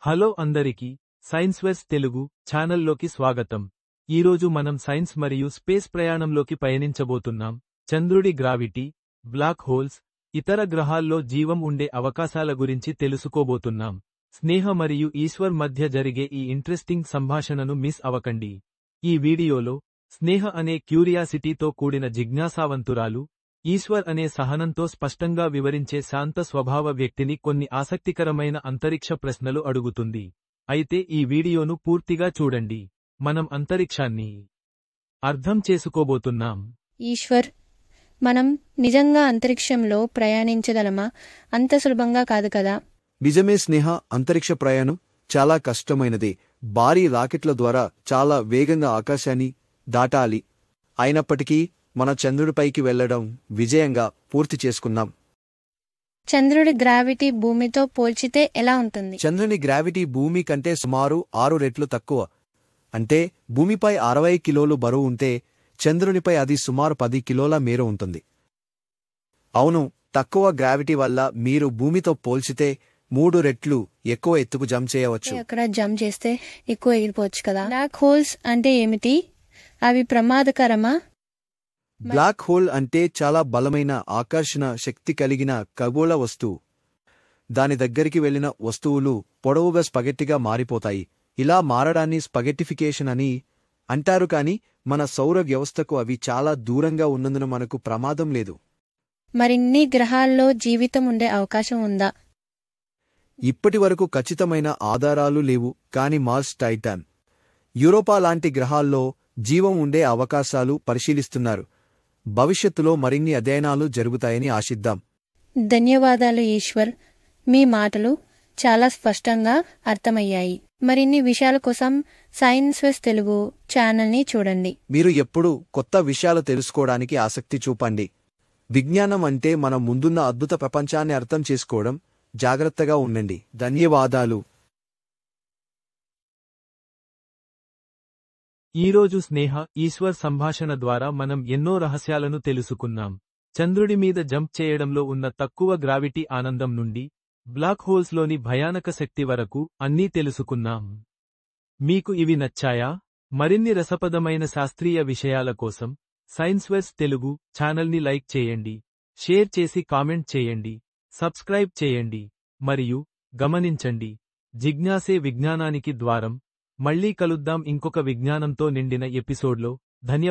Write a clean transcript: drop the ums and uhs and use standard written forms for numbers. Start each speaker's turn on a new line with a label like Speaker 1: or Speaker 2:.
Speaker 1: Hello అందరికీ, science వెస్ Telugu ఛానల్లోకి స్వాగతం. ఈరోజు మనం సైన్స్ మరియు స్పేస్ ప్రయాణంలోకి పయనించబోతున్నాం. చంద్రుడి గ్రావిటీ, బ్లాక్ హోల్స్, ఇతర గ్రహాల్లో జీవం ఉండే అవకాశాల గురించి తెలుసుకోబోతున్నాం. స్నేహ మరియు ఈశ్వర్ మధ్య జరిగే ఈ ఇంట్రెస్టింగ్ సంభాషణను మిస్ అవ్వకండి. ఈ వీడియోలో స్నేహ అనే క్యూరియాసిటీతో కూడిన జిజ్ఞాసావంతురాలు, ఈశ్వర్ అనే సహనంతో స్పష్టంగా వివరించే శాంత స్వభావ వ్యక్తిని కొన్ని ఆసక్తికరమైన అంతరిక్ష ప్రశ్నలు అడుగుతుంది. అయితే ఈ వీడియోను పూర్తిగా చూడండి. మనం అంతరిక్షాన్ని అర్థం చేసుకోబోతున్నాం.
Speaker 2: ఈశ్వర్, మనం నిజంగా అంతరిక్షంలో ప్రయాణించగలమా? అంత సులభంగా కాదు కదా.
Speaker 3: నిజమే స్నేహ, అంతరిక్ష ప్రయాణం చాలా కష్టమైనది. భారీ రాకెట్ల ద్వారా చాలా వేగంగా ఆకాశాన్ని దాటాలి. అయినప్పటికీ మన చంద్రుడిపైకి వెళ్లడం విజయంగా పూర్తి చేసుకున్నాం.
Speaker 2: చంద్రుడి గ్రావిటీ భూమితో పోల్చితే ఎలా ఉంటుంది?
Speaker 3: చంద్రుని గ్రావిటీ భూమి కంటే సుమారు 6 రెట్లు తక్కువ. అంటే భూమిపై 60 కిలోలు బరువు ఉంటే చంద్రునిపై అది సుమారు 10 కిలోల మేర ఉంటుంది. అవును, తక్కువ గ్రావిటీ వల్ల మీరు భూమితో పోల్చితే 3 రెట్లు ఎక్కువ ఎత్తుకు జంప్ చేయవచ్చు.
Speaker 2: అక్కడ జంప్ చేస్తే ఎక్కువ ఎగిరిపోవచ్చు కదా. బ్లాక్ హోల్స్ అంటే ఏమిటి? అవి ప్రమాదకరమా?
Speaker 3: బ్లాక్ హోల్ అంటే చాలా బలమైన ఆకర్షణ శక్తి కలిగిన ఖగోళ వస్తువు. దాని దగ్గరికి వెళ్లిన వస్తువులు పొడవుగా స్పగెట్టిగా మారిపోతాయి. ఇలా మారడాన్ని స్పగెట్టిఫికేషన్ అని అంటారు. కాని మన సౌర వ్యవస్థకు అవి చాలా దూరంగా ఉన్నందున మనకు ప్రమాదం లేదు.
Speaker 2: మరిన్ని గ్రహాల్లో జీవితం ఉండే అవకాశం ఉందా?
Speaker 3: ఇప్పటివరకు ఖచ్చితమైన ఆధారాలు లేవు. కాని మార్స్, టైటాన్, యూరోపా లాంటి గ్రహాల్లో జీవం ఉండే అవకాశాలు పరిశీలిస్తున్నారు. భవిష్యత్తులో మరిన్ని అధ్యయనాలు జరుగుతాయని ఆశిద్దాం.
Speaker 2: ధన్యవాదాలు ఈశ్వర్, మీ మాటలు చాలా స్పష్టంగా అర్థమయ్యాయి. మరిన్ని విషయాల కోసం సైన్స్ వెస్ తెలుగు ఛానల్ని చూడండి.
Speaker 3: మీరు ఎప్పుడూ కొత్త విషయాలు తెలుసుకోవడానికి ఆసక్తి చూపండి. విజ్ఞానం అంటే మన ముందున్న అద్భుత ప్రపంచాన్ని అర్థం చేసుకోవడం. జాగ్రత్తగా ఉండండి. ధన్యవాదాలు.
Speaker 1: ఈరోజు స్నేహ, ఈశ్వర్ సంభాషణ ద్వారా మనం ఎన్నో రహస్యాలను తెలుసుకున్నాం. చంద్రుడి మీద జంప్ చేయడంలో ఉన్న తక్కువ గ్రావిటీ ఆనందం నుండి బ్లాక్ హోల్స్లోని భయానక శక్తి వరకు అన్నీ తెలుసుకున్నాం. మీకు ఇవి నచ్చాయా? మరిన్ని రసపదమైన శాస్త్రీయ విషయాల కోసం సైన్స్ వెస్ తెలుగు ఛానల్ని లైక్ చేయండి, షేర్ చేసి కామెంట్ చేయండి, సబ్స్క్రైబ్ చేయండి మరియు గమనించండి, జిజ్ఞాసే విజ్ఞానానికి ద్వారం. మళ్ళీ కలుద్దాం ఇంకొక విజ్ఞానంతో నిండిన ఎపిసోడ్లో.